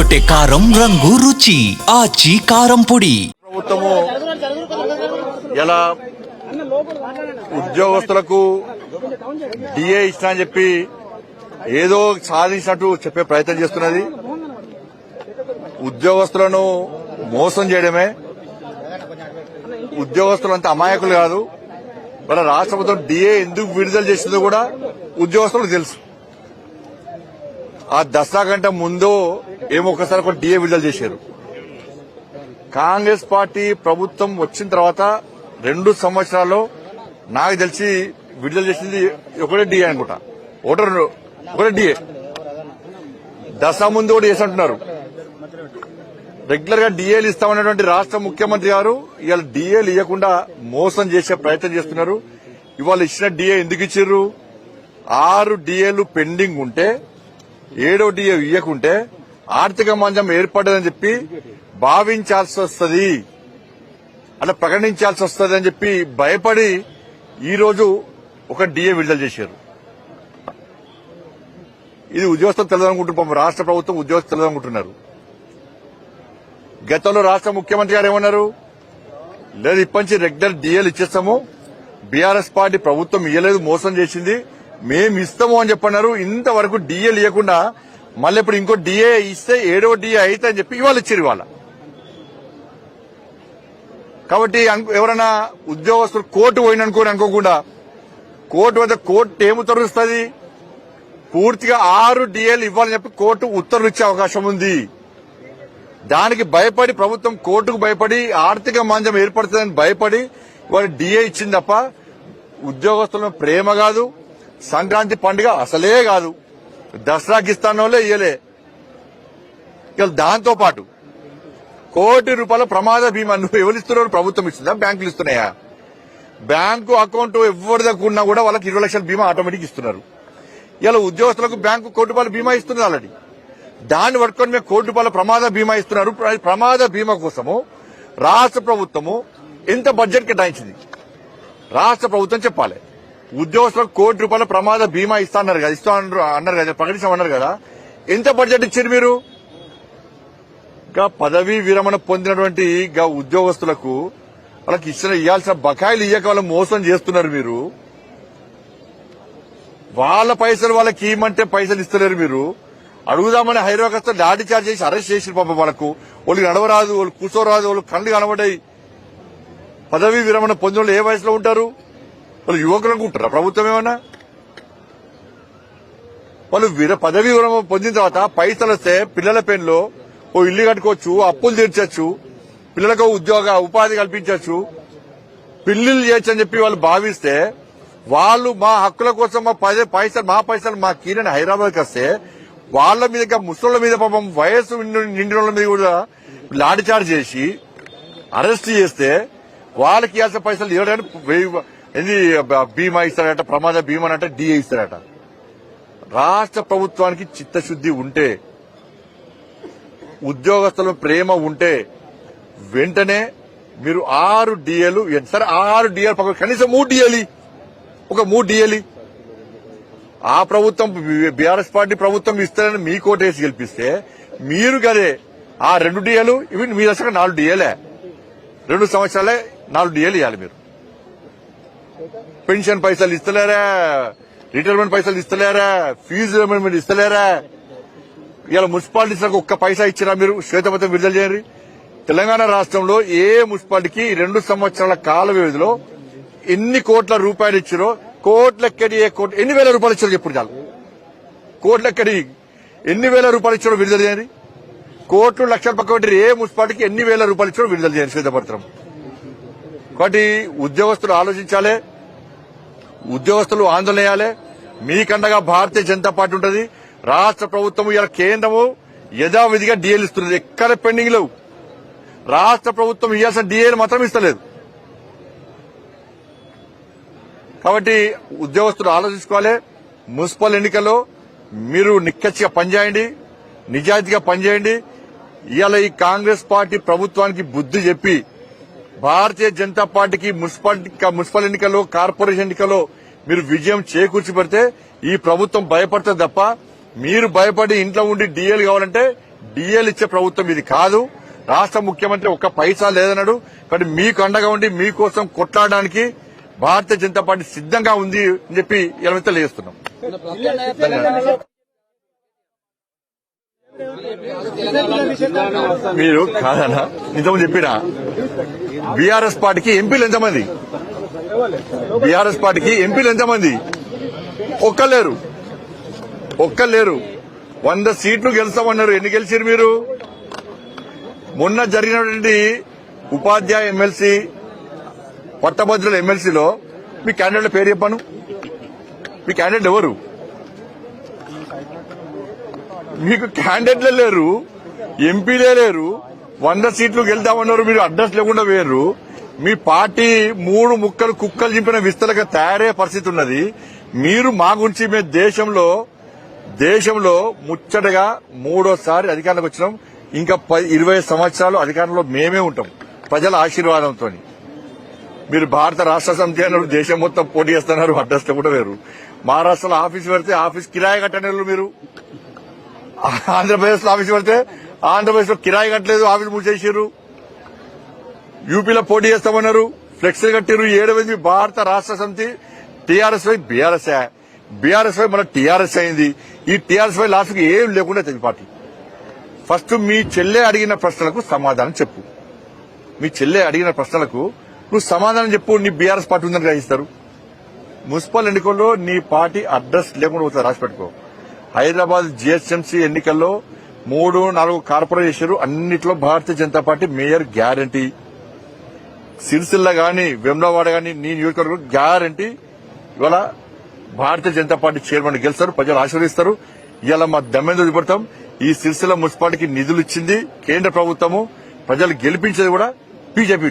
అదరగొట్టే కారం రంగు రుచి ఆచి కారం పొడి. ప్రభుత్వము ఎలా ఉద్యోగస్తులకు డిఏ ఇస్తా అని చెప్పి ఏదో సాధించినట్టు చెప్పే ప్రయత్నం చేస్తున్నది. ఉద్యోగస్తులను మోసం చేయడమే. ఉద్యోగస్తులు అంత అమాయకులు కాదు. మన రాష్ట్ర ప్రభుత్వం డిఏ ఎందుకు విడుదల చేసిందో కూడా ఉద్యోగస్తులకు తెలుసు. ఆ దసరా కంటే ముందు ఏమొకసారి ఒక డిఏ విడుదల చేశారు. కాంగ్రెస్ పార్టీ ప్రభుత్వం వచ్చిన తర్వాత 2 సంవత్సరాల్లో నాకు తెలిసి విడుదల చేసింది ఒకటే డిఏ అనుకుంటా. ఒకటే డిఏ. దసరా ముందు కూడా చేసినట్టున్నారు. రెగ్యులర్ గా డిఏలు ఇస్తామన్నటువంటి రాష్ట్ర ముఖ్యమంత్రి గారు ఇవాళ డిఏలు ఇవ్వకుండా మోసం చేసే ప్రయత్నం చేస్తున్నారు. ఇవాళ ఇచ్చిన డిఏ ఎందుకు ఇచ్చిర్రు? 6 డిఏలు పెండింగ్ ఉంటే 7వ డిఏ ఇవ్వకుంటే ఆర్థిక మందం ఏర్పడదని చెప్పి భావించాల్సి వస్తుంది, అలా ప్రకటించాల్సి వస్తుంది అని చెప్పి భయపడి ఈ రోజు ఒక డిఏ విడుదల చేశారు. ఇది ఉద్యోగస్తులు తెలియదనుకుంటున్నారు. రాష్ట్ర ప్రభుత్వం ఉద్యోగస్తులు తెలియదనుకుంటున్నారు. గతంలో రాష్ట్ర ముఖ్యమంత్రి గారు ఏమన్నారు? లేదు, ఇప్పటి రెగ్యులర్ డిఏలు ఇచ్చేస్తాము, బీఆర్ఎస్ పార్టీ ప్రభుత్వం ఇయ్యలేదు, మోసం చేసింది, మేము ఇస్తాము అని చెప్పన్నారు. ఇంతవరకు డిఏలు ఇవ్వకుండా మళ్ళీ ఇప్పుడు ఇంకో డిఏ ఇస్తే 7వ డిఏ అయితే అని చెప్పి ఇవాళ ఇచ్చారు. ఇవాళ కాబట్టి ఎవరైనా ఉద్యోగస్తులు కోర్టు అనుకోకుండా కోర్టు వద్ద కోర్టు ఏం ఉత్తర్వులు ఇస్తుంది? పూర్తిగా 6 డిఏలు ఇవ్వాలని చెప్పి కోర్టు ఉత్తర్వులు ఇచ్చే అవకాశం ఉంది. దానికి భయపడి ప్రభుత్వం కోర్టుకు భయపడి ఆర్థిక మాంద్యం ఏర్పడుతుందని భయపడి వాళ్ళు డిఏ ఇచ్చింది తప్ప ఉద్యోగస్తుల ప్రేమ కాదు, సంక్రాంతి పండుగ అసలే కాదు, దసరాకి ఇస్తానోలే ఇయ్యలే. ఇక దాంతో పాటు ₹1,00,00,000 ప్రమాద బీమా నువ్వు ఎవరు ఇస్తున్నారు? ప్రభుత్వం ఇస్తుందా? బ్యాంకులు ఇస్తున్నాయా? బ్యాంకు అకౌంట్ ఎవరి దగ్గర ఉన్నా కూడా వాళ్ళకి 20 లక్షల బీమా ఆటోమేటిక్ ఇస్తున్నారు. ఇలా ఉద్యోగస్తులకు బ్యాంకు ₹1,00,00,000 బీమా ఇస్తున్నారు ఆల్రెడీ. దాన్ని పట్టుకొని మేము ₹1,00,00,000 ప్రమాద బీమా ఇస్తున్నారు. ప్రమాద బీమా కోసము రాష్ట్ర ప్రభుత్వము ఎంత బడ్జెట్ కేటాయించింది? రాష్ట్ర ప్రభుత్వం చెప్పాలి. ఉద్యోగస్తులకు ₹1,00,00,000 ప్రమాద బీమా అన్నారు కదా, ప్రకటించామన్నారు కదా, ఎంత బడ్జెట్ ఇచ్చారు మీరు? ఇంకా పదవీ విరమణ పొందినటువంటి ఉద్యోగస్తులకు వాళ్ళకి ఇవ్వాల్సిన బకాయిలు ఇయ్యక వాళ్ళు మోసం చేస్తున్నారు. మీరు వాళ్ళ పైసలు వాళ్ళకి ఇవ్వమంటే పైసలు ఇస్తలేరు. మీరు అడుగుదామని హైదరాబాద్ వస్తే లాఠీ చార్జ్ చేసి అరెస్ట్ చేసి పాపం వాళ్ళకు వాళ్ళకి నడవరాదు, వాళ్ళు కూర్చోరాదు, వాళ్ళు కళ్ళు కనబడాయి. పదవీ విరమణ పొందిన వాళ్ళు ఏ వయసులో ఉంటారు? వాళ్ళు యువకులు అనుకుంటారా ప్రభుత్వం ఏమన్నా? వాళ్ళు పదవీ విరమణ పొందిన తర్వాత పైసలు వస్తే పిల్లల పెన్లో ఓ ఇల్లు కట్టుకోవచ్చు, అప్పులు తీర్చొచ్చు, పిల్లలకు ఉపాధి కల్పించవచ్చు, పిల్లులు చేయొచ్చు అని చెప్పి వాళ్ళు భావిస్తే వాళ్ళు మా హక్కుల కోసం మా పైసలు మా కీనని హైదరాబాద్కి వస్తే వాళ్ళ మీద ముసళ్ళ మీద పాపం వయసు నిండిన వాళ్ళ మీద కూడా లాఠీ చార్జ్ చేసి అరెస్ట్ చేస్తే వాళ్ళకి ఇవ్వాల్సిన పైసలు ఇవ్వడానికి బీమా ఇస్తారట, ప్రమాద బీమా అంటే డిఏ ఇస్తారట. రాష్ట్ర ప్రభుత్వానికి చిత్తశుద్ది ఉంటే, ఉద్యోగస్తుల ప్రేమ ఉంటే వెంటనే మీరు 6 డిఏలు సరే 6 డిఏలు పక్కన కనీసం 3 డిఏలు ఒక 3 డిఏలు ఆ ప్రభుత్వం బీఆర్ఎస్ పార్టీ ప్రభుత్వం ఇస్తారని మీ కోటేసి గెలిపిస్తే మీరు కదే ఆ 2 డిఏలు ఇవి మీ దశగా 4 డిఏలే. 2 సంవత్సరాలే 4 డిఏలు ఇవ్వాలి. మీరు పెన్షన్ పైసలు ఇస్తలేరా, రిటైర్మెంట్ పైసలు ఇస్తలేరా, ఫీజు రిమెంబర్మెంట్ ఇస్తలేరా? ఇలా మున్సిపాలిటీలకు ఒక్క పైసా ఇచ్చినా మీరు శ్వేతపత్రం విడుదల చేయండి. తెలంగాణ రాష్ట్రంలో ఏ మున్సిపాలిటీకి 2 సంవత్సరాల కాల వ్యవధిలో ఎన్ని కోట్ల రూపాయలు ఇచ్చారో, కోట్లెక్కడి ఎన్ని వేల రూపాయలు ఇచ్చారో చెప్పుడు చాలు. కోట్లెక్కడి ఎన్ని వేల రూపాయలు ఇచ్చారో విడుదల చేయండి. కోట్లు లక్షల పక్క పెట్టి ఏ మున్సిపాలిటీకి ఎన్ని వేల రూపాయలు ఇచ్చారో విడుదల చేయండి శ్వేతపత్రం. కాబట్టి ఉద్యోగస్తులు ఆలోచించాలి, ఉద్యోగస్తులు ఆందోళన చేయాలి. మీకండగా భారతీయ జనతా పార్టీ ఉంటుంది. రాష్ట్ర ప్రభుత్వం ఇలా కేంద్రము యథావిధిగా డిఏలు ఇస్తున్నది, ఎక్కడ పెండింగ్ లేవు. రాష్ట్ర ప్రభుత్వం ఇవ్వాల్సిన డిఏలు మాత్రం ఇస్తలేదు. కాబట్టి ఉద్యోగస్తులు ఆలోచించుకోవాలి. మున్సిపల్ ఎన్నికల్లో మీరు నిక్కచ్చిగా పనిచేయండి, నిజాయితీగా పనిచేయండి. ఇవాళ ఈ కాంగ్రెస్ పార్టీ ప్రభుత్వానికి బుద్ధి చెప్పి భారతీయ జనతా పార్టీకి మున్సిపల్ ఎన్నికల్లో, కార్పొరేషన్ ఎన్నికల్లో మీరు విజయం చేకూర్చి పెడితే ఈ ప్రభుత్వం భయపడుతుంది తప్ప మీరు భయపడి ఇంట్లో ఉండి డిఏలు కావాలంటే డిఎల్ ఇచ్చే ప్రభుత్వం ఇది కాదు. రాష్ట్ర ముఖ్యమంత్రి ఒక్క పైసా లేదన్నాడు. కానీ మీకు అండగా ఉండి మీకోసం కొట్లాడడానికి భారతీయ జనతా పార్టీ సిద్ధంగా ఉంది అని చెప్పి ఇలా తెలియజేస్తున్నాం. మీరు కాదన్నా ఇంతకుముందు చెప్పినా బీఆర్ఎస్ పార్టీకి ఎంపీలు ఎంతమంది? బీఆర్ఎస్ పార్టీకి ఎంపీలు ఎంతమంది? ఒక్కలేరు. 100 సీట్లు గెలుస్తామన్నారు. ఎన్ని గెలిచారు మీరు? మొన్న జరిగినటువంటి ఉపాధ్యాయ ఎమ్మెల్సీ, పట్టభద్రుల ఎమ్మెల్సీలో మీ క్యాండిడేట్ల పేరు చెప్పాను. మీ క్యాండిడేట్ ఎవరు? మీకు క్యాండిడేట్లే లేరు, ఎంపీలే లేరు. 100 సీట్లు గెలుద్దామన్నారు. మీరు అడ్రస్ లేకుండా వేరు. మీ పార్టీ 3 ముక్కలు కుక్కలు చింపిన విస్తరగా తయారయ్యే పరిస్థితి ఉన్నది. మీరు మా గురించి మేము దేశంలో ముచ్చటగా 3వ అధికారంలోకి వచ్చినాం. ఇంకా 20 సంవత్సరాలు అధికారంలో మేమే ఉంటాం ప్రజల ఆశీర్వాదంతో. మీరు భారత రాష్ట్ర సమితి అన్నారు, దేశం మొత్తం పోటీ చేస్తున్నారు. అడ్రస్ కూడా వేరు. మహారాష్ట్రలో ఆఫీస్ పెడితే ఆఫీస్ కిరాయి కట్టనేరు. మీరు ఆంధ్రప్రదేశ్ లో ఆఫీస్ పెడితే ఆంధ్రప్రదేశ్ లో కిరాయి కట్టలేదు, ఆఫీస్ మూసేసారు. యూపీలో పోటీ చేస్తామన్నారు, ఫ్లెక్సీలు కట్టారు. 7 భారత రాష్ట్ర సమితి టీఆర్ఎస్ వై బీఆర్ఎస్ వై మన టీఆర్ఎస్ అయింది. ఈ టీఆర్ఎస్ వై లాస్ట్ కి ఏం లేకుండా తెలియదు పార్టీ. ఫస్ట్ మీ చెల్లె అడిగిన ప్రశ్నలకు సమాధానం చెప్పు. మీ చెల్లె అడిగిన ప్రశ్నలకు నువ్వు సమాధానం చెప్పు. నీ బీఆర్ఎస్ పార్టీ ఉందని గ్రహిస్తారు. మున్సిపల్ ఎన్నికల్లో నీ పార్టీ అడ్రస్ లేకుండా పోతుంది, రాసి పెట్టుకో. హైదరాబాద్ జీహెచ్ఎంసీ ఎన్నికల్లో 3-4 కార్పొరేట్ చేశారు. అన్నిట్లో Bharatiya Janata party mayor guarantee. Sircilla గాని వెమ్లవాడ గాని నీ నియోజకవర్గం గ్యారంటీ. ఇవాళ భారతీయ జనతా పార్టీ చైర్మన్ గెలుస్తారు, ప్రజలు ఆశీర్వదిస్తారు. ఇవాళ మా దమ్మెందు చూపెడతాం. ఈ సిరిసిల్ల మున్సిపాలిటీకి నిధులు ఇచ్చింది కేంద్ర ప్రభుత్వము. ప్రజలు గెలిపించేది కూడా బీజేపీ.